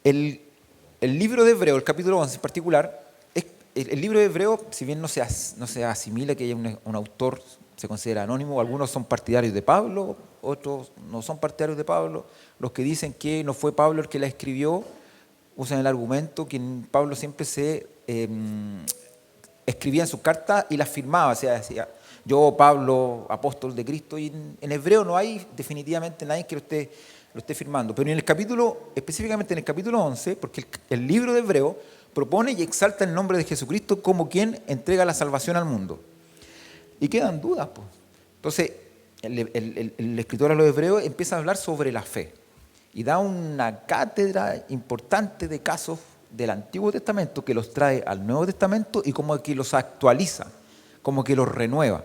El, el libro de Hebreo, el capítulo 11 en particular, el libro de Hebreo, si bien no se asimila que haya un autor, se considera anónimo, algunos son partidarios de Pablo, otros no son partidarios de Pablo, los que dicen que no fue Pablo el que la escribió, usan el argumento que Pablo siempre se escribía en sus cartas y las firmaba, o sea, decía, yo, Pablo, apóstol de Cristo, y en hebreo no hay definitivamente nadie que lo esté firmando, pero en el capítulo, específicamente en el capítulo 11, porque el libro de Hebreo propone y exalta el nombre de Jesucristo como quien entrega la salvación al mundo. Y quedan dudas, pues. Entonces, el escritor a los hebreos empieza a hablar sobre la fe y da una cátedra importante de casos del Antiguo Testamento que los trae al Nuevo Testamento y como que los actualiza, como que los renueva.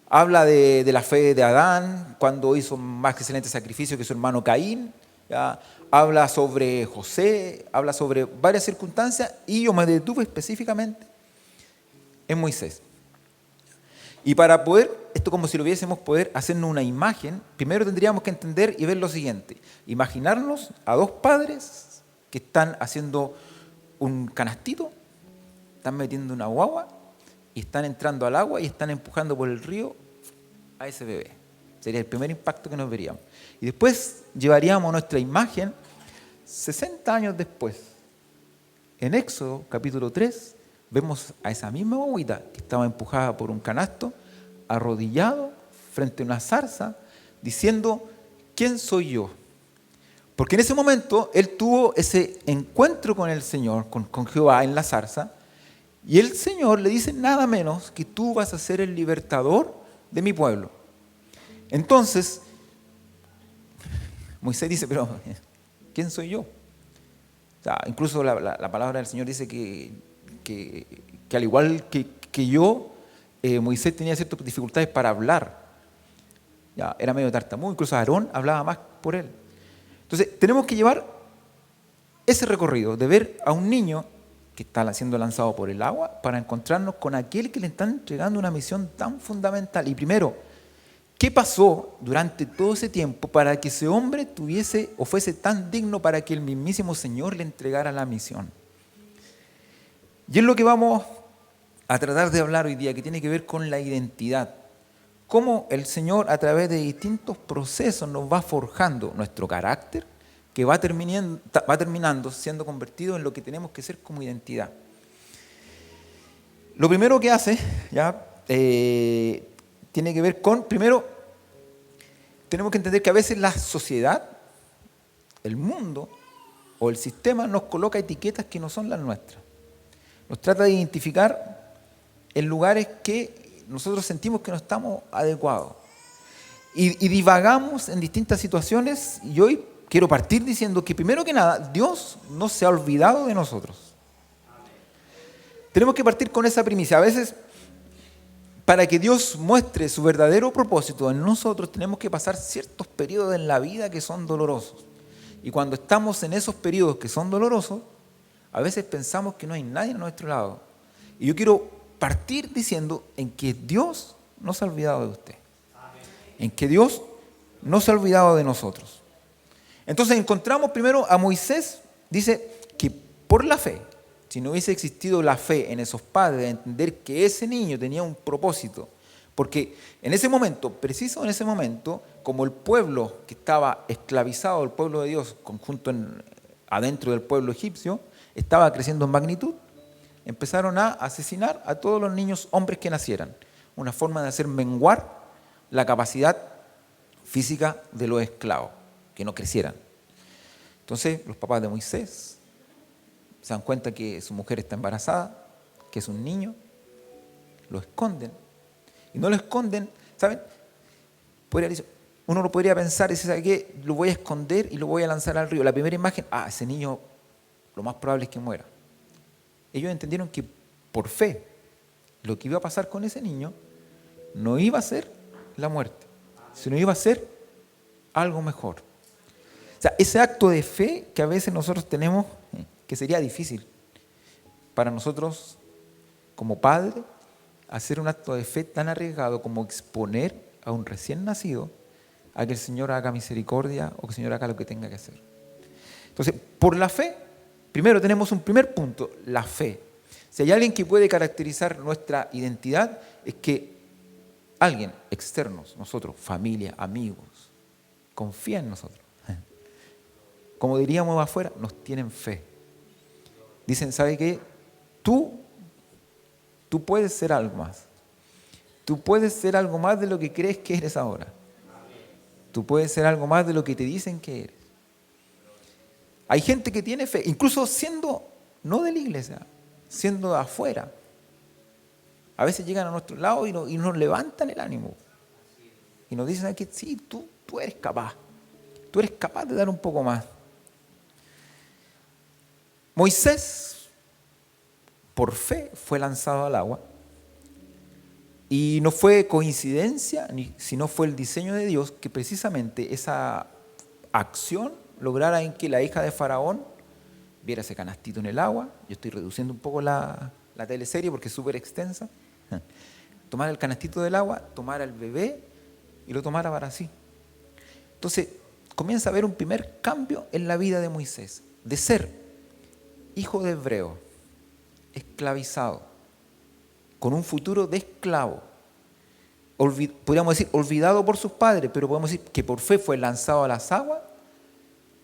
Habla de la fe de Adán cuando hizo más excelente sacrificio que su hermano Caín, ¿ya? Habla sobre José, habla sobre varias circunstancias y yo me detuve específicamente en Moisés. Y para poder, esto como si lo viésemos poder hacernos una imagen, primero tendríamos que entender y ver lo siguiente. Imaginarnos a dos padres que están haciendo un canastito, están metiendo una guagua y están entrando al agua y están empujando por el río a ese bebé. Sería el primer impacto que nos veríamos. Y después llevaríamos nuestra imagen 60 años después. En Éxodo capítulo 3 vemos a esa misma guaguita que estaba empujada por un canasto, arrodillado frente a una zarza, diciendo, ¿quién soy yo? Porque en ese momento él tuvo ese encuentro con el Señor, con Jehová en la zarza, y el Señor le dice nada menos que tú vas a ser el libertador de mi pueblo. Entonces, Moisés dice, pero ¿quién soy yo? O sea, incluso la palabra del Señor dice que al igual que yo, Moisés tenía ciertas dificultades para hablar. Ya, era medio tartamudo, incluso Aarón hablaba más por él. Entonces, tenemos que llevar ese recorrido de ver a un niño que está siendo lanzado por el agua para encontrarnos con aquel que le está entregando una misión tan fundamental. Y primero, ¿qué pasó durante todo ese tiempo para que ese hombre tuviese o fuese tan digno para que el mismísimo Señor le entregara la misión? Y es lo que vamos a tratar de hablar hoy día, que tiene que ver con la identidad. Cómo el Señor a través de distintos procesos nos va forjando nuestro carácter, que va terminando siendo convertido en lo que tenemos que ser como identidad. Lo primero que hace, ya, tiene que ver con, primero, tenemos que entender que a veces la sociedad, el mundo o el sistema nos coloca etiquetas que no son las nuestras. Nos trata de identificar en lugares que nosotros sentimos que no estamos adecuados. Y divagamos en distintas situaciones y hoy quiero partir diciendo que primero que nada, Dios no se ha olvidado de nosotros. Tenemos que partir con esa primicia. A veces, para que Dios muestre su verdadero propósito en nosotros, tenemos que pasar ciertos periodos en la vida que son dolorosos. Y cuando estamos en esos periodos que son dolorosos, a veces pensamos que no hay nadie a nuestro lado. Y yo quiero partir diciendo en que Dios no se ha olvidado de usted. En que Dios no se ha olvidado de nosotros. Entonces encontramos primero a Moisés, dice que por la fe, si no hubiese existido la fe en esos padres, de entender que ese niño tenía un propósito, porque en ese momento, preciso en ese momento, como el pueblo que estaba esclavizado, el pueblo de Dios, conjunto adentro del pueblo egipcio, estaba creciendo en magnitud, empezaron a asesinar a todos los niños hombres que nacieran. Una forma de hacer menguar la capacidad física de los esclavos, que no crecieran. Entonces los papás de Moisés se dan cuenta que su mujer está embarazada, que es un niño, lo esconden. Y no lo esconden, ¿saben? Uno lo podría pensar y decir, ¿sabe qué? Lo voy a esconder y lo voy a lanzar al río. La primera imagen, ese niño lo más probable es que muera. Ellos entendieron que por fe lo que iba a pasar con ese niño no iba a ser la muerte, sino iba a ser algo mejor. O sea, ese acto de fe que a veces nosotros tenemos, que sería difícil para nosotros como padres, hacer un acto de fe tan arriesgado como exponer a un recién nacido a que el Señor haga misericordia o que el Señor haga lo que tenga que hacer. Entonces, por la fe, primero tenemos un primer punto, la fe. Si hay alguien que puede caracterizar nuestra identidad, es que alguien externo, nosotros, familia, amigos, confía en nosotros. Como diríamos afuera, nos tienen fe. Dicen, ¿sabe qué? Tú puedes ser algo más. Tú puedes ser algo más de lo que crees que eres ahora. Tú puedes ser algo más de lo que te dicen que eres. Hay gente que tiene fe, incluso siendo, no de la iglesia, siendo de afuera. A veces llegan a nuestro lado y nos levantan el ánimo. Y nos dicen que sí, tú eres capaz. Tú eres capaz de dar un poco más. Moisés, por fe, fue lanzado al agua. Y no fue coincidencia, sino fue el diseño de Dios que precisamente esa acción lograra en que la hija de Faraón viera ese canastito en el agua. Yo estoy reduciendo un poco la teleserie porque es súper extensa. Tomara el canastito del agua, tomara el bebé y lo tomara para sí. Entonces comienza a haber un primer cambio en la vida de Moisés, de ser hijo de hebreo, esclavizado, con un futuro de esclavo, podríamos decir olvidado por sus padres, pero podemos decir que por fe fue lanzado a las aguas,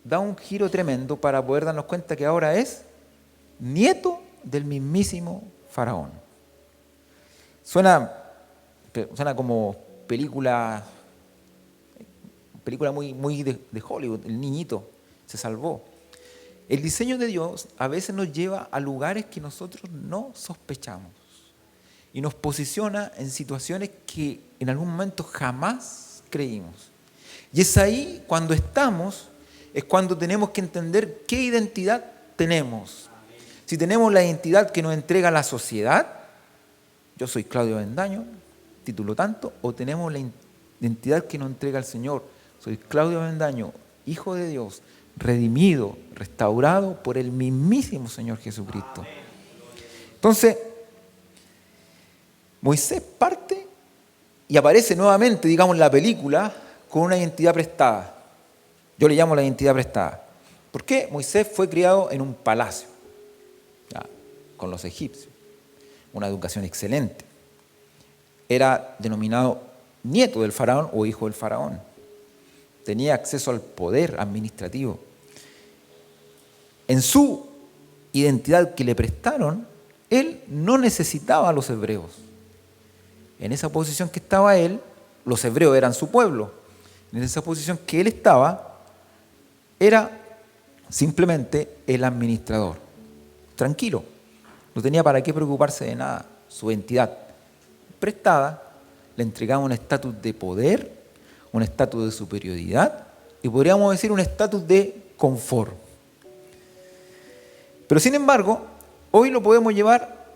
da un giro tremendo para poder darnos cuenta que ahora es nieto del mismísimo Faraón. Suena como película muy de Hollywood. El niñito se salvó. El diseño de Dios a veces nos lleva a lugares que nosotros no sospechamos y nos posiciona en situaciones que en algún momento jamás creímos. Y es ahí cuando es cuando tenemos que entender qué identidad tenemos. Si tenemos la identidad que nos entrega la sociedad, yo soy Claudio Avendaño, título tanto, o tenemos la identidad que nos entrega el Señor, soy Claudio Avendaño, hijo de Dios, redimido, restaurado por el mismísimo Señor Jesucristo. Entonces, Moisés parte y aparece nuevamente, digamos, en la película con una identidad prestada. Yo le llamo la identidad prestada. ¿Por qué? Moisés fue criado en un palacio, con los egipcios, una educación excelente. Era denominado nieto del faraón o hijo del faraón. Tenía acceso al poder administrativo. En su identidad que le prestaron, él no necesitaba a los hebreos. En esa posición que estaba él, los hebreos eran su pueblo. En esa posición que él estaba, era simplemente el administrador. Tranquilo, no tenía para qué preocuparse de nada. Su identidad prestada le entregaba un estatus de poder, un estatus de superioridad y podríamos decir un estatus de confort. Pero sin embargo, hoy lo podemos llevar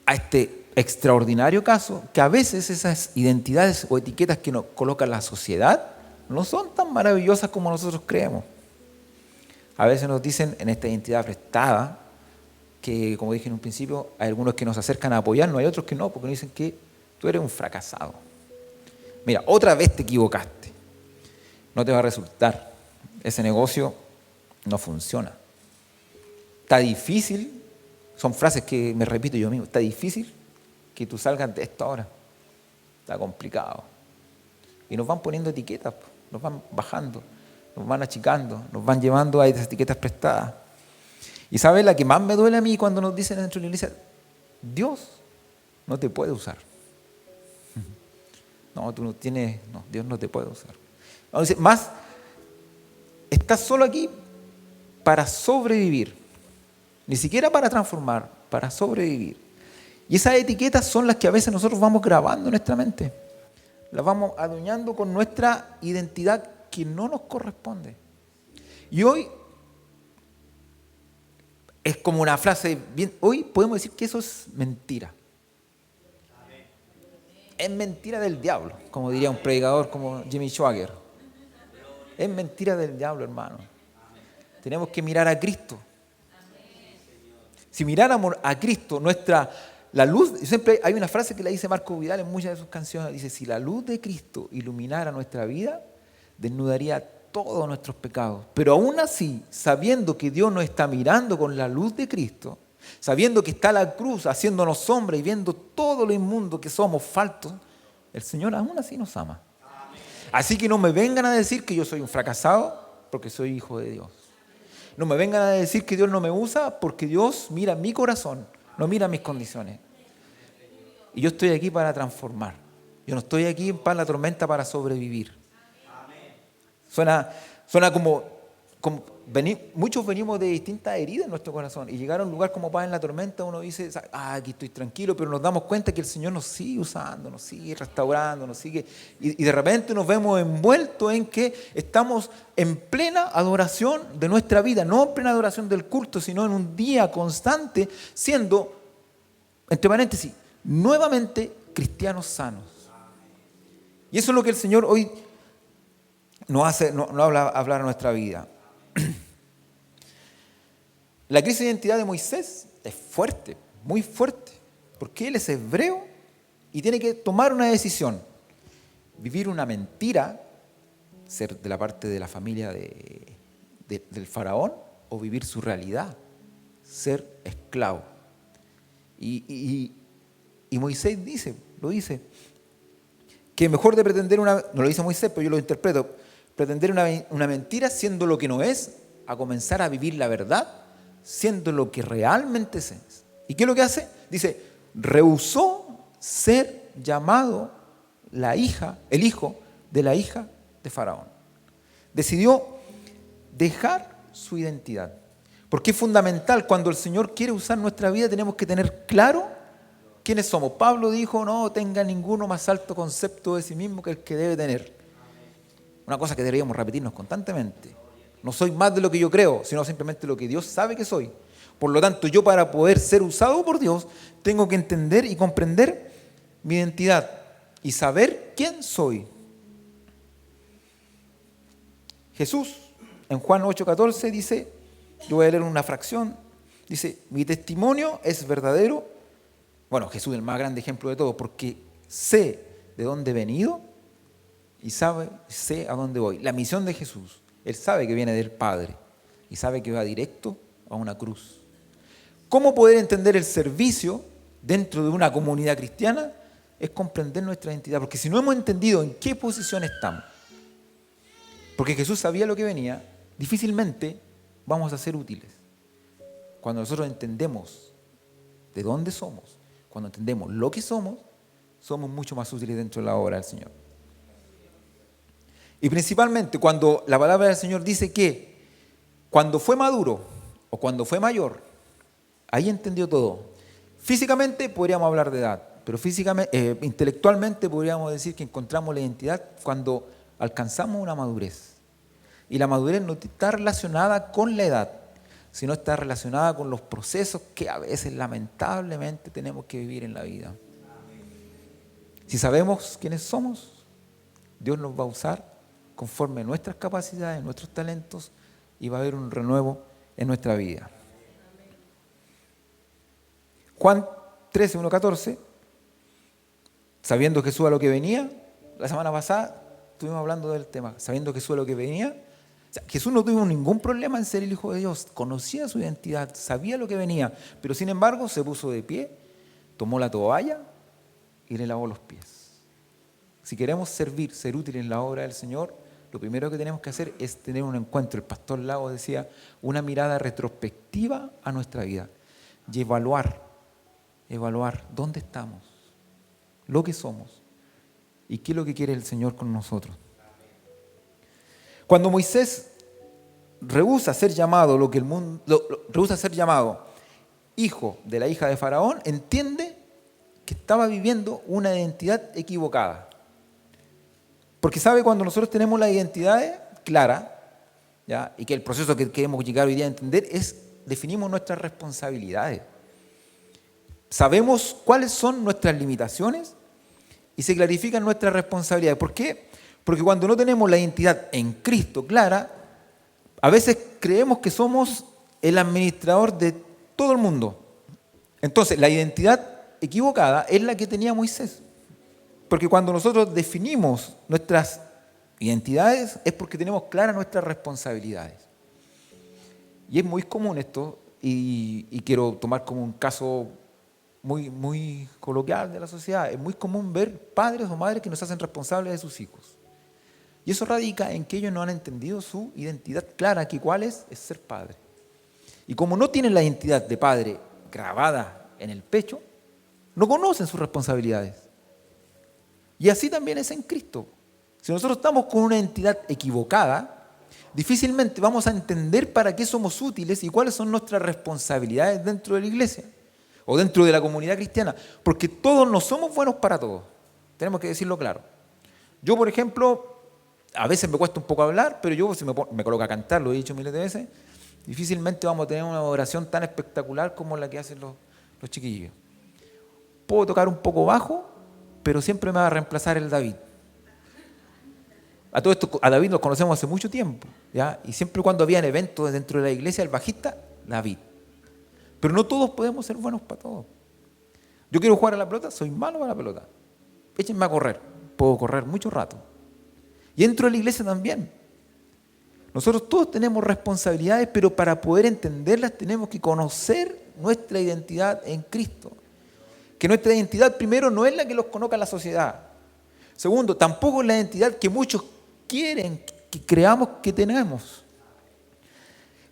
a este extraordinario caso que a veces esas identidades o etiquetas que nos coloca la sociedad no son tan maravillosas como nosotros creemos. A veces nos dicen en esta identidad prestada que, como dije en un principio, hay algunos que nos acercan a apoyarnos, hay otros que no, porque nos dicen que tú eres un fracasado. Mira, otra vez te equivocaste. No te va a resultar. Ese negocio no funciona. Está difícil, son frases que me repito yo mismo, está difícil que tú salgas de esto ahora. Está complicado. Y nos van poniendo etiquetas, nos van bajando, nos van achicando, nos van llevando a esas etiquetas prestadas. Y ¿sabes la que más me duele a mí cuando nos dicen dentro de la iglesia? Dios no te puede usar. No, Dios no te puede usar. Vamos a decir, más, estás solo aquí para sobrevivir. Ni siquiera para transformar, para sobrevivir. Y esas etiquetas son las que a veces nosotros vamos grabando en nuestra mente. Las vamos adueñando con nuestra identidad que no nos corresponde. Y hoy es como una frase, hoy podemos decir que eso es mentira. Es mentira del diablo, como diría un predicador como Jimmy Swaggart. Es mentira del diablo, hermano. Tenemos que mirar a Cristo. Si miráramos a Cristo, la luz, siempre hay una frase que la dice Marco Vidal en muchas de sus canciones, dice, si la luz de Cristo iluminara nuestra vida, desnudaría todos nuestros pecados. Pero aún así, sabiendo que Dios nos está mirando con la luz de Cristo, sabiendo que está la cruz haciéndonos sombra y viendo todo lo inmundo que somos, faltos, el Señor aún así nos ama. Así que no me vengan a decir que yo soy un fracasado porque soy hijo de Dios. No me vengan a decir que Dios no me usa porque Dios mira mi corazón, no mira mis condiciones. Y yo estoy aquí para transformar. Yo no estoy aquí para la tormenta para sobrevivir. Suena como muchos venimos de distintas heridas en nuestro corazón y llegar a un lugar como paz en la tormenta, uno dice, aquí estoy tranquilo, pero nos damos cuenta que el Señor nos sigue usando, nos sigue restaurando, nos sigue, y de repente nos vemos envueltos en que estamos en plena adoración de nuestra vida, no en plena adoración del culto, sino en un día constante, siendo, entre paréntesis, nuevamente cristianos sanos. Y eso es lo que el Señor hoy nos hace, no hablar a nuestra vida. La crisis de identidad de Moisés es fuerte, muy fuerte, porque él es hebreo y tiene que tomar una decisión: vivir una mentira, ser de la parte de la familia del faraón, o vivir su realidad, ser esclavo. Y Moisés lo dice, que mejor de pretender no lo dice Moisés, pero yo lo interpreto, pretender una mentira siendo lo que no es, a comenzar a vivir la verdad siendo lo que realmente es. ¿Y qué es lo que hace? Dice, rehusó ser llamado el hijo de la hija de Faraón. Decidió dejar su identidad. Porque es fundamental, cuando el Señor quiere usar nuestra vida, tenemos que tener claro quiénes somos. Pablo dijo, no tenga ninguno más alto concepto de sí mismo que el que debe tener. Una cosa que deberíamos repetirnos constantemente. No soy más de lo que yo creo, sino simplemente lo que Dios sabe que soy. Por lo tanto, yo, para poder ser usado por Dios, tengo que entender y comprender mi identidad y saber quién soy. Jesús, en Juan 8:14, dice, yo voy a leer una fracción, dice, mi testimonio es verdadero. Bueno, Jesús es el más grande ejemplo de todo, porque sé de dónde he venido y sé a dónde voy. La misión de Jesús, Él sabe que viene del Padre y sabe que va directo a una cruz. ¿Cómo poder entender el servicio dentro de una comunidad cristiana? Es comprender nuestra identidad, porque si no hemos entendido en qué posición estamos, porque Jesús sabía lo que venía, difícilmente vamos a ser útiles. Cuando nosotros entendemos de dónde somos, cuando entendemos lo que somos mucho más útiles dentro de la obra del Señor. Y principalmente cuando la palabra del Señor dice que cuando fue maduro o cuando fue mayor, ahí entendió todo. Físicamente podríamos hablar de edad, pero intelectualmente podríamos decir que encontramos la identidad cuando alcanzamos una madurez. Y la madurez no está relacionada con la edad, sino está relacionada con los procesos que a veces lamentablemente tenemos que vivir en la vida. Si sabemos quiénes somos, Dios nos va a usar conforme a nuestras capacidades, nuestros talentos, y va a haber un renuevo en nuestra vida. Juan 13:1-14, sabiendo Jesús a lo que venía, la semana pasada estuvimos hablando del tema, sabiendo Jesús a lo que venía. O sea, Jesús no tuvo ningún problema en ser el Hijo de Dios, conocía su identidad, sabía lo que venía, pero sin embargo se puso de pie, tomó la toalla y le lavó los pies. Si queremos servir, ser útiles en la obra del Señor, lo primero que tenemos que hacer es tener un encuentro. El pastor Lago decía, una mirada retrospectiva a nuestra vida y evaluar dónde estamos, lo que somos y qué es lo que quiere el Señor con nosotros. Cuando Moisés rehúsa ser llamado rehúsa ser llamado hijo de la hija de Faraón, entiende que estaba viviendo una identidad equivocada. Porque sabe, cuando nosotros tenemos la identidad clara, ¿ya? Y que el proceso que queremos llegar hoy día a entender es, definimos nuestras responsabilidades. Sabemos cuáles son nuestras limitaciones y se clarifican nuestras responsabilidades. ¿Por qué? Porque cuando no tenemos la identidad en Cristo clara, a veces creemos que somos el administrador de todo el mundo. Entonces, la identidad equivocada es la que tenía Moisés. Porque cuando nosotros definimos nuestras identidades es porque tenemos claras nuestras responsabilidades. Y es muy común esto, y quiero tomar como un caso muy coloquial de la sociedad. Es muy común ver padres o madres que no se hacen responsables de sus hijos. Y eso radica en que ellos no han entendido su identidad clara, que cuál es ser padre. Y como no tienen la identidad de padre grabada en el pecho, no conocen sus responsabilidades. Y así también es en Cristo. Si nosotros estamos con una identidad equivocada, difícilmente vamos a entender para qué somos útiles y cuáles son nuestras responsabilidades dentro de la iglesia o dentro de la comunidad cristiana, porque todos no somos buenos para todos. Tenemos que decirlo claro. Yo, por ejemplo, a veces me cuesta un poco hablar, pero yo si me coloco a cantar, lo he dicho miles de veces, difícilmente vamos a tener una oración tan espectacular como la que hacen los chiquillos. Puedo tocar un poco bajo, pero siempre me va a reemplazar el David. A todo esto, a David lo conocemos hace mucho tiempo, ¿ya? Y siempre cuando habían eventos dentro de la iglesia, el bajista, David. Pero no todos podemos ser buenos para todos. Yo quiero jugar a la pelota, soy malo para la pelota. Échenme a correr, puedo correr mucho rato. Y dentro de la iglesia también. Nosotros todos tenemos responsabilidades, pero para poder entenderlas tenemos que conocer nuestra identidad en Cristo. Que nuestra identidad, primero, no es la que los coloca la sociedad. Segundo, tampoco es la identidad que muchos quieren que creamos que tenemos.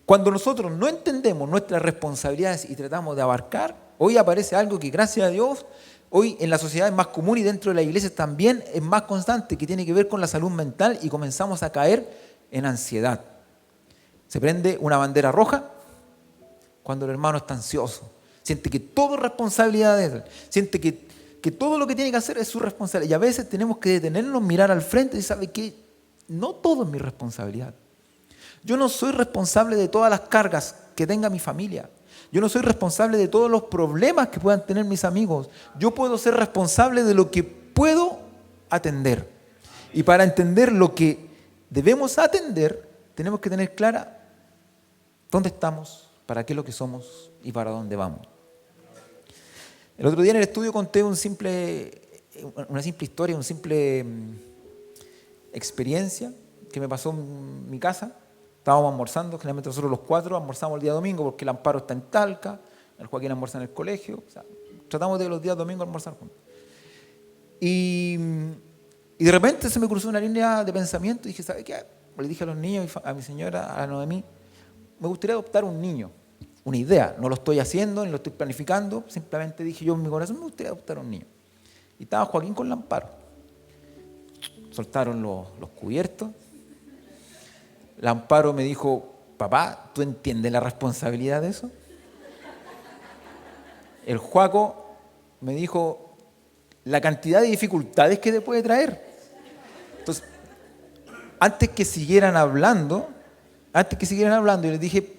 Cuando nosotros no entendemos nuestras responsabilidades y tratamos de abarcar, hoy aparece algo que, gracias a Dios, hoy en la sociedad es más común y dentro de la iglesia también es más constante, que tiene que ver con la salud mental, y comenzamos a caer en ansiedad. Se prende una bandera roja cuando el hermano está ansioso. Siente que todo es responsabilidad de él. Siente que todo lo que tiene que hacer es su responsabilidad. Y a veces tenemos que detenernos, mirar al frente y saber que no todo es mi responsabilidad. Yo no soy responsable de todas las cargas que tenga mi familia. Yo no soy responsable de todos los problemas que puedan tener mis amigos. Yo puedo ser responsable de lo que puedo atender. Y para entender lo que debemos atender, tenemos que tener clara dónde estamos, para qué es lo que somos y para dónde vamos. El otro día en el estudio conté una simple historia, una simple experiencia que me pasó en mi casa. Estábamos almorzando, generalmente nosotros los 4 almorzamos el día domingo porque el Amparo está en Talca, el Joaquín almuerza en el colegio. O sea, tratamos de los días domingos almorzar juntos. Y de repente se me cruzó una línea de pensamiento y dije, ¿sabe qué? Le dije a los niños, a mi señora, a Noemí, me gustaría adoptar un niño. Una idea, no lo estoy haciendo, ni lo estoy planificando, simplemente dije yo en mi corazón, me gustaría adoptar un niño. Y estaba Joaquín con el Amparo. Soltaron los cubiertos. El Amparo me dijo, papá, ¿tú entiendes la responsabilidad de eso? El Joaco me dijo, la cantidad de dificultades que te puede traer. Entonces, antes que siguieran hablando, yo les dije,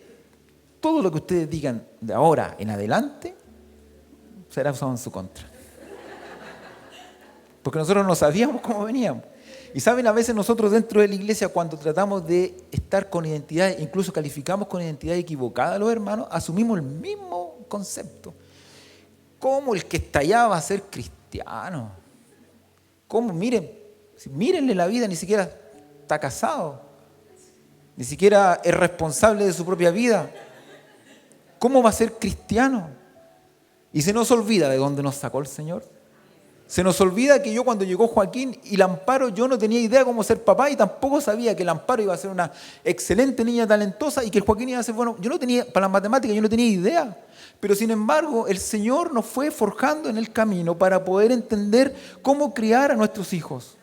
todo lo que ustedes digan de ahora en adelante será usado en su contra. Porque nosotros no sabíamos cómo veníamos. Y saben, a veces nosotros dentro de la iglesia, cuando tratamos de estar con identidad, incluso calificamos con identidad equivocada a los hermanos, asumimos el mismo concepto. ¿Cómo el que está allá va a ser cristiano? ¿Cómo? Mírenle la vida, ni siquiera está casado. Ni siquiera es responsable de su propia vida. ¿Cómo va a ser cristiano? Y se nos olvida de dónde nos sacó el Señor. Se nos olvida que yo cuando llegó Joaquín y el Amparo, yo no tenía idea cómo ser papá y tampoco sabía que el Amparo iba a ser una excelente niña talentosa y que el Joaquín iba a ser bueno. Yo no tenía, para las matemáticas yo no tenía idea. Pero sin embargo, el Señor nos fue forjando en el camino para poder entender cómo criar a nuestros hijos.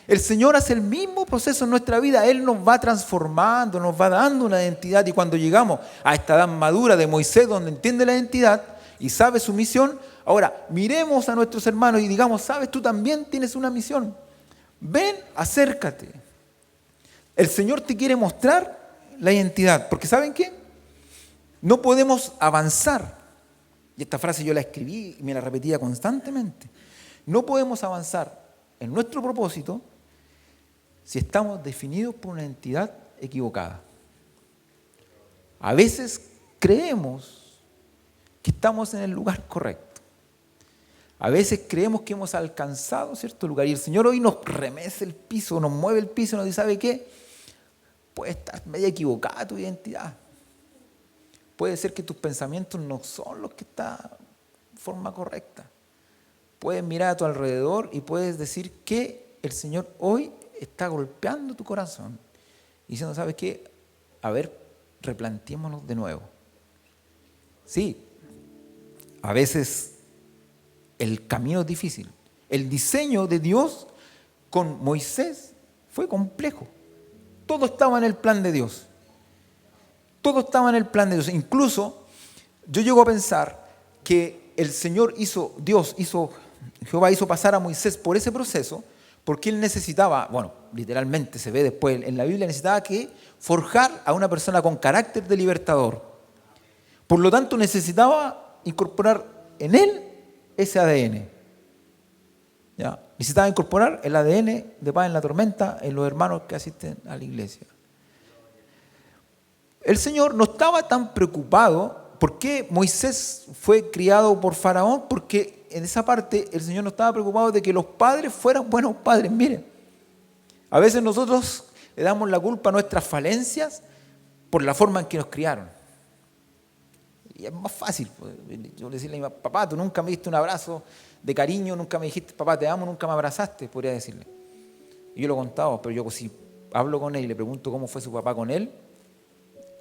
El Señor hace el mismo proceso en nuestra vida. Él nos va transformando, nos va dando una identidad. Y cuando llegamos a esta edad madura de Moisés, donde entiende la identidad y sabe su misión, ahora miremos a nuestros hermanos y digamos, sabes, tú también tienes una misión. Ven, acércate. El Señor te quiere mostrar la identidad. Porque ¿saben qué? No podemos avanzar. Y esta frase yo la escribí y me la repetía constantemente. No podemos avanzar en nuestro propósito si estamos definidos por una identidad equivocada. A veces creemos que estamos en el lugar correcto. A veces creemos que hemos alcanzado cierto lugar y el Señor hoy nos remece el piso, nos mueve el piso y nos dice, ¿sabe qué? Puede estar media equivocada tu identidad. Puede ser que tus pensamientos no son los que están de forma correcta. Puedes mirar a tu alrededor y puedes decir que el Señor hoy está golpeando tu corazón y diciendo, ¿sabes qué? A ver, replanteémonos de nuevo. Sí, a veces el camino es difícil. El diseño de Dios con Moisés fue complejo. Todo estaba en el plan de Dios. Todo estaba en el plan de Dios. Incluso yo llego a pensar que Jehová hizo pasar a Moisés por ese proceso porque él necesitaba, bueno, literalmente se ve después en la Biblia, necesitaba que forjar a una persona con carácter de libertador. Por lo tanto, necesitaba incorporar en él ese ADN. ¿Ya? Necesitaba incorporar el ADN de paz en la tormenta en los hermanos que asisten a la iglesia. El Señor no estaba tan preocupado. ¿Por qué Moisés fue criado por Faraón? Porque en esa parte el Señor no estaba preocupado de que los padres fueran buenos padres. Miren, a veces nosotros le damos la culpa a nuestras falencias por la forma en que nos criaron. Y es más fácil. Yo le decía a mi papá, tú nunca me diste un abrazo de cariño, nunca me dijiste, papá, te amo, nunca me abrazaste, podría decirle. Y yo lo contaba, pero yo si hablo con él y le pregunto cómo fue su papá con él,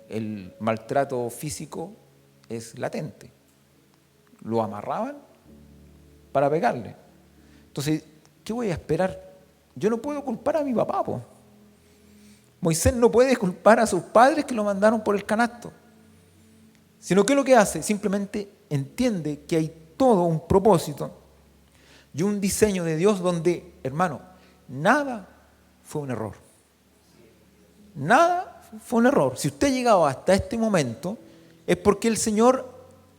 el maltrato físico es latente. Lo amarraban para pegarle. Entonces, ¿qué voy a esperar? Yo no puedo culpar a mi papá, po. Moisés no puede culpar a sus padres que lo mandaron por el canasto. Sino que lo que hace, simplemente entiende que hay todo un propósito y un diseño de Dios donde, hermano, nada fue un error. Nada fue un error. Si usted ha llegado hasta este momento, es porque el Señor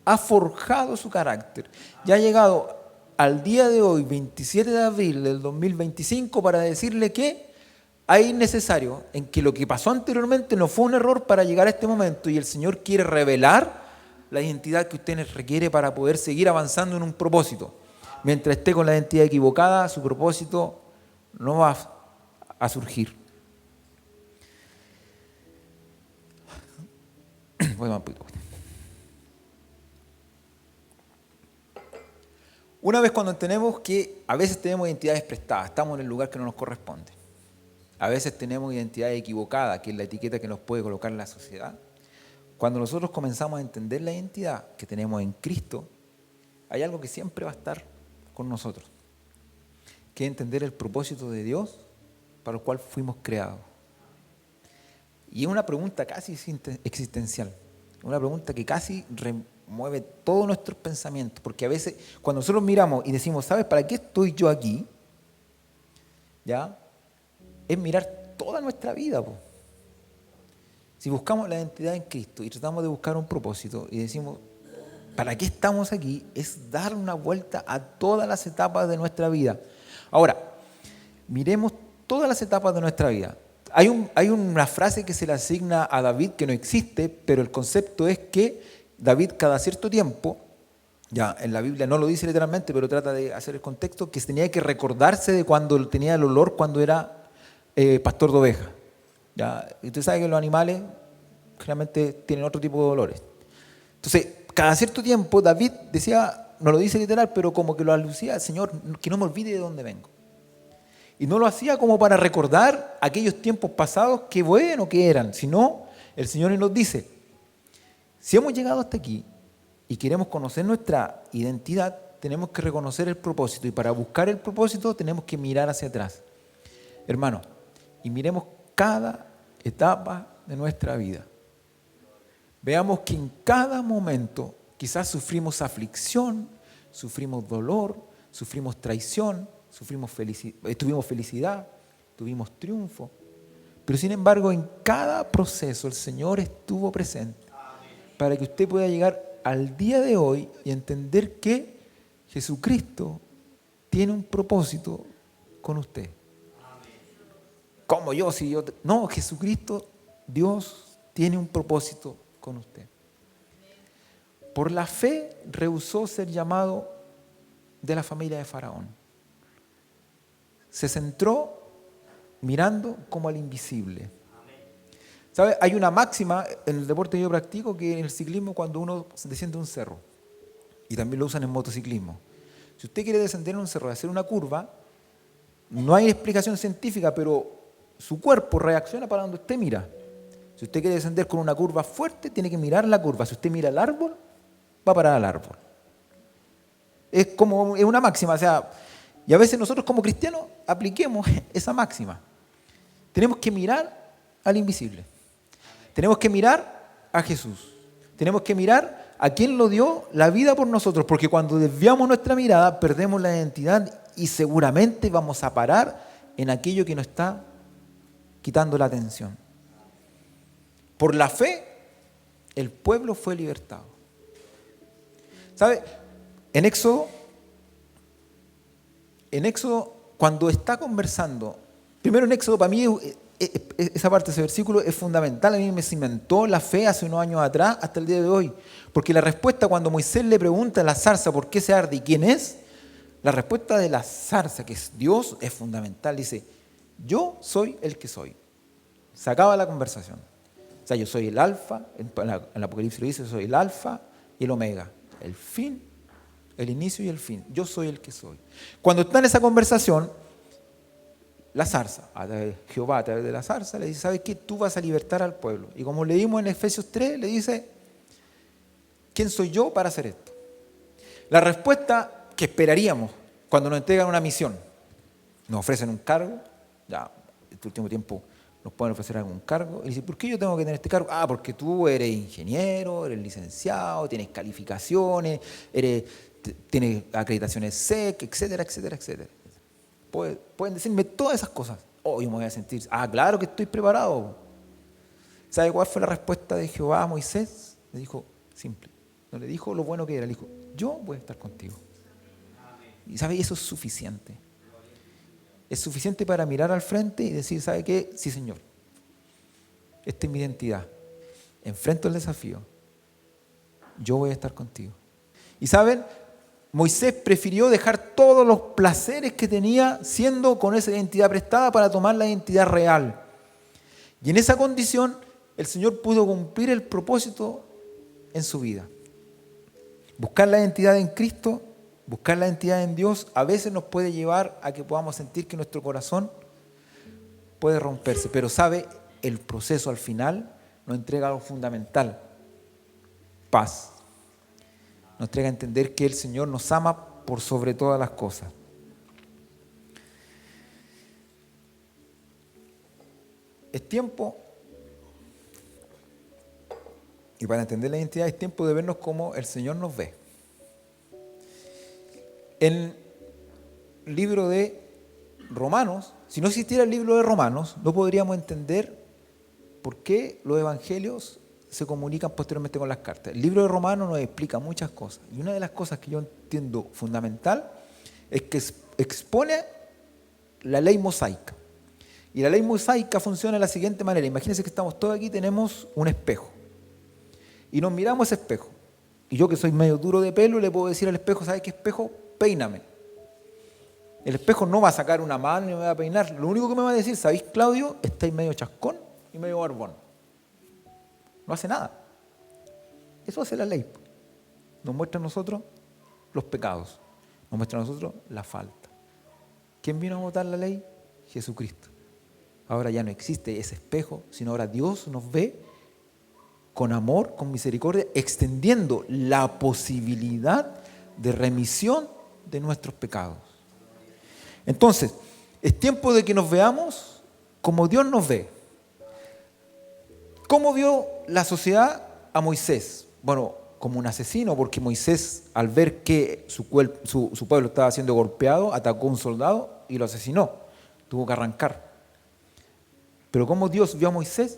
ha forjado su carácter y ha llegado al día de hoy, 27 de abril del 2025, para decirle que es necesario en que lo que pasó anteriormente no fue un error para llegar a este momento y el Señor quiere revelar la identidad que usted requiere para poder seguir avanzando en un propósito. Mientras esté con la identidad equivocada, su propósito no va a surgir. Voy más un poquito. Una vez cuando entendemos que a veces tenemos identidades prestadas, estamos en el lugar que no nos corresponde. A veces tenemos identidad equivocada, que es la etiqueta que nos puede colocar la sociedad. Cuando nosotros comenzamos a entender la identidad que tenemos en Cristo, hay algo que siempre va a estar con nosotros, que es entender el propósito de Dios para el cual fuimos creados. Y es una pregunta casi existencial, una pregunta que casi remueve todos nuestros pensamientos, porque a veces cuando nosotros miramos y decimos, ¿sabes para qué estoy yo aquí? ¿Ya? Es mirar toda nuestra vida, po. Si buscamos la identidad en Cristo y tratamos de buscar un propósito y decimos, ¿para qué estamos aquí? Es dar una vuelta a todas las etapas de nuestra vida. Ahora, miremos todas las etapas de nuestra vida. Hay una frase que se le asigna a David que no existe, pero el concepto es que David cada cierto tiempo, ya en la Biblia no lo dice literalmente, pero trata de hacer el contexto, que tenía que recordarse de cuando tenía el olor cuando era pastor de ovejas. ¿Ya? Y usted sabe que los animales generalmente tienen otro tipo de dolores. Entonces, cada cierto tiempo David decía, no lo dice literal, pero como que lo alucía al Señor, que no me olvide de dónde vengo. Y no lo hacía como para recordar aquellos tiempos pasados que bueno que eran, sino el Señor nos dice, si hemos llegado hasta aquí y queremos conocer nuestra identidad, tenemos que reconocer el propósito y para buscar el propósito tenemos que mirar hacia atrás. Hermano, y miremos cada etapa de nuestra vida. Veamos que en cada momento quizás sufrimos aflicción, sufrimos dolor, sufrimos traición, tuvimos felicidad, tuvimos triunfo. Pero sin embargo, en cada proceso el Señor estuvo presente para que usted pueda llegar al día de hoy y entender que Jesucristo tiene un propósito con usted. ¿Cómo yo? Si yo no, Jesucristo, Dios tiene un propósito con usted. Por la fe rehusó ser llamado de la familia de Faraón. Se centró mirando como al invisible. ¿Sabe? Hay una máxima en el deporte que yo practico, que en el ciclismo, cuando uno desciende un cerro, y también lo usan en motociclismo. Si usted quiere descender en un cerro y hacer una curva, no hay explicación científica, pero su cuerpo reacciona para donde usted mira. Si usted quiere descender con una curva fuerte, tiene que mirar la curva. Si usted mira el árbol, va a parar al árbol. Es una máxima, o sea, y a veces nosotros como cristianos apliquemos esa máxima. Tenemos que mirar al invisible. Tenemos que mirar a Jesús. Tenemos que mirar a quien lo dio la vida por nosotros, porque cuando desviamos nuestra mirada, perdemos la identidad y seguramente vamos a parar en aquello que nos está quitando la atención. Por la fe, el pueblo fue libertado. ¿Sabe? En Éxodo, cuando está conversando, primero en Éxodo, para mí esa parte, ese versículo es fundamental. A mí me cimentó la fe hace unos años atrás hasta el día de hoy. Porque la respuesta cuando Moisés le pregunta a la zarza por qué se arde y quién es, la respuesta de la zarza, que es Dios, es fundamental. Dice, yo soy el que soy. Se acaba la conversación. O sea, yo soy el alfa, en el Apocalipsis lo dice, soy el alfa y el omega. El fin, el inicio y el fin. Yo soy el que soy. Cuando está en esa conversación, la zarza, Jehová a través de la zarza, le dice, ¿sabes qué? Tú vas a libertar al pueblo. Y como leímos en Efesios 3, le dice, ¿quién soy yo para hacer esto? La respuesta que esperaríamos cuando nos entregan una misión, nos ofrecen un cargo, ya, este último tiempo nos pueden ofrecer algún cargo, y dice, ¿por qué yo tengo que tener este cargo? Ah, porque tú eres ingeniero, eres licenciado, tienes calificaciones, tienes acreditaciones SEC, etcétera, etcétera, etcétera. Pueden decirme todas esas cosas. Oh, yo me voy a sentir, claro que estoy preparado. ¿Sabe cuál fue la respuesta de Jehová a Moisés? Le dijo, simple. No le dijo lo bueno que era, le dijo, yo voy a estar contigo. Y ¿sabe? Eso es suficiente. Es suficiente para mirar al frente y decir, ¿sabe qué? Sí, Señor. Esta es mi identidad. Enfrento el desafío. Yo voy a estar contigo. Y ¿saben? Moisés prefirió dejar todos los placeres que tenía siendo con esa identidad prestada para tomar la identidad real. Y en esa condición el Señor pudo cumplir el propósito en su vida. Buscar la identidad en Cristo, buscar la identidad en Dios, a veces nos puede llevar a que podamos sentir que nuestro corazón puede romperse. Pero sabe, el proceso al final nos entrega algo fundamental: paz. Nos entrega a entender que el Señor nos ama por sobre todas las cosas. Es tiempo, y para entender la identidad es tiempo de vernos como el Señor nos ve. En el libro de Romanos, si no existiera el libro de Romanos, no podríamos entender por qué los evangelios se comunican posteriormente con las cartas. El libro de Romanos nos explica muchas cosas. Y una de las cosas que yo entiendo fundamental es que expone la ley mosaica. Y la ley mosaica funciona de la siguiente manera. Imagínense que estamos todos aquí, tenemos un espejo. Y nos miramos ese espejo. Y yo, que soy medio duro de pelo, le puedo decir al espejo, ¿sabes qué espejo? Peíname. El espejo no va a sacar una mano ni me va a peinar. Lo único que me va a decir, ¿sabéis, Claudio? Estáis medio chascón y medio barbón. No hace nada. Eso hace la ley. Nos muestra a nosotros los pecados. Nos muestra a nosotros la falta. ¿Quién vino a votar la ley? Jesucristo. Ahora ya no existe ese espejo, sino ahora Dios nos ve con amor, con misericordia, extendiendo la posibilidad de remisión de nuestros pecados. Entonces, es tiempo de que nos veamos como Dios nos ve. ¿Cómo vio la sociedad a Moisés? Bueno, como un asesino, porque Moisés, al ver que su pueblo estaba siendo golpeado, atacó a un soldado y lo asesinó. Tuvo que arrancar. Pero ¿cómo Dios vio a Moisés?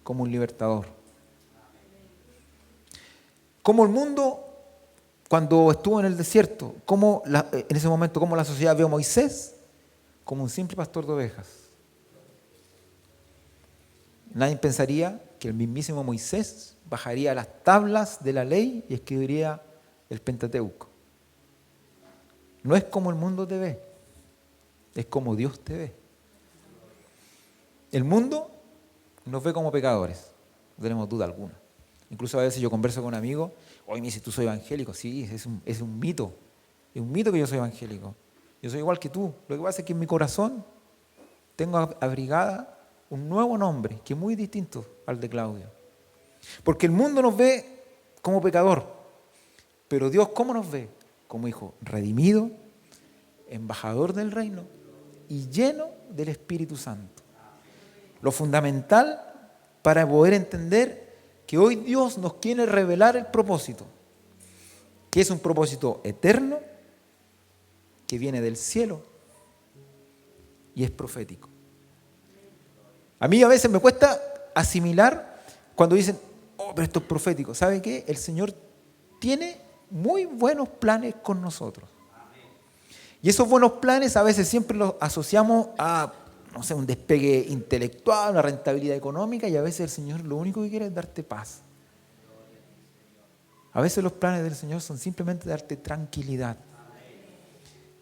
Como un libertador. Como el mundo, cuando estuvo en el desierto, en ese momento, ¿cómo la sociedad vio a Moisés? Como un simple pastor de ovejas. Nadie pensaría que el mismísimo Moisés bajaría las tablas de la ley y escribiría el Pentateuco. No es como el mundo te ve, es como Dios te ve. El mundo nos ve como pecadores, no tenemos duda alguna. Incluso a veces yo converso con amigos, hoy me dice, ¿tú soy evangélico? Sí, es un mito. Es un mito que yo soy evangélico. Yo soy igual que tú. Lo que pasa es que en mi corazón tengo abrigada un nuevo nombre, que es muy distinto al de Claudio. Porque el mundo nos ve como pecador, pero Dios, ¿cómo nos ve? Como hijo redimido, embajador del reino y lleno del Espíritu Santo. Lo fundamental para poder entender que hoy Dios nos quiere revelar el propósito, que es un propósito eterno, que viene del cielo y es profético. A mí a veces me cuesta asimilar cuando dicen, oh, pero esto es profético. ¿Sabe qué? El Señor tiene muy buenos planes con nosotros. Y esos buenos planes a veces siempre los asociamos a, no sé, un despegue intelectual, una rentabilidad económica, y a veces el Señor lo único que quiere es darte paz. A veces los planes del Señor son simplemente darte tranquilidad.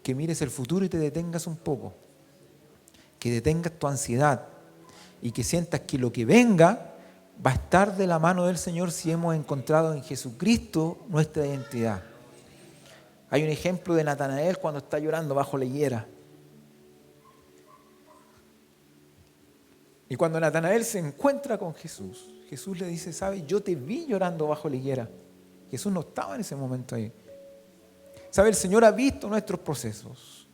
Que mires el futuro y te detengas un poco. Que detengas tu ansiedad y que sientas que lo que venga va a estar de la mano del Señor si hemos encontrado en Jesucristo nuestra identidad. Hay un ejemplo de Natanael cuando está llorando bajo la higuera. Y cuando Natanael se encuentra con Jesús, Jesús le dice, ¿sabes? Yo te vi llorando bajo la higuera. Jesús no estaba en ese momento ahí. ¿Sabe? El Señor ha visto nuestros procesos,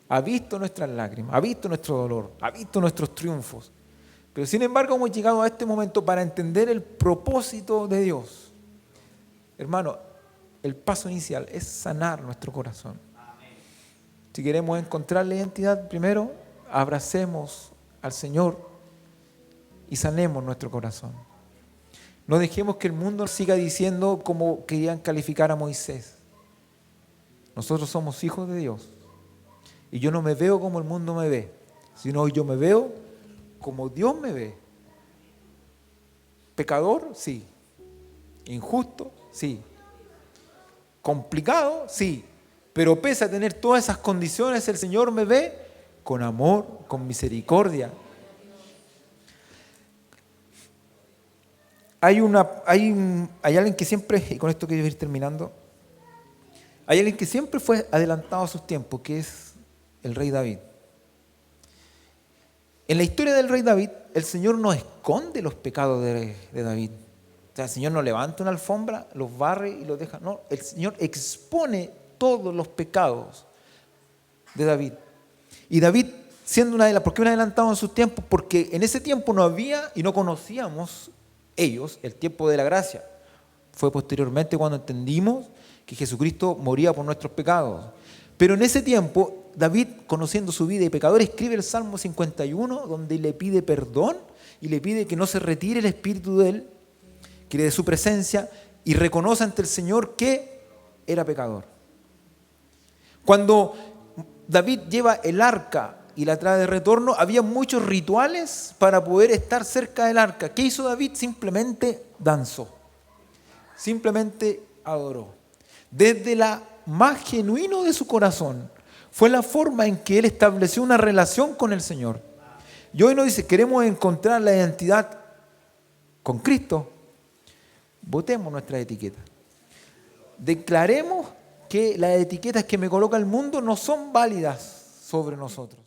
ha visto nuestras lágrimas, ha visto nuestro dolor, ha visto nuestros triunfos. Pero sin embargo hemos llegado a este momento para entender el propósito de Dios. Hermano, el paso inicial es sanar nuestro corazón. Si queremos encontrar la identidad, primero abracemos al Señor y sanemos nuestro corazón. No dejemos que el mundo siga diciendo como querían calificar a Moisés. Nosotros somos hijos de Dios. Y yo no me veo como el mundo me ve, sino yo me veo como Dios me ve. Pecador, sí. Injusto, sí. Complicado, sí. Pero pese a tener todas esas condiciones, el Señor me ve con amor, con misericordia. Hay alguien que siempre, y con esto quiero ir terminando, hay alguien que siempre fue adelantado a sus tiempos, que es el rey David. En la historia del rey David, el Señor no esconde los pecados de David. O sea, el Señor no levanta una alfombra, los barre y los deja. No, el Señor expone todos los pecados de David. Y David, siendo ¿por qué un adelantado en sus tiempos? Porque en ese tiempo no había y no conocíamos ellos el tiempo de la gracia. Fue posteriormente cuando entendimos que Jesucristo moría por nuestros pecados. Pero en ese tiempo, David, conociendo su vida y pecador, escribe el Salmo 51, donde le pide perdón y le pide que no se retire el espíritu de él, que le dé su presencia y reconoce ante el Señor que era pecador. Cuando David lleva el arca y la trae de retorno, había muchos rituales para poder estar cerca del arca. ¿Qué hizo David? Simplemente danzó, simplemente adoró. Desde la más genuino de su corazón, fue la forma en que él estableció una relación con el Señor. Y hoy nos dice, queremos encontrar la identidad con Cristo. Votemos nuestras etiquetas. Declaremos que las etiquetas que me coloca el mundo no son válidas sobre nosotros.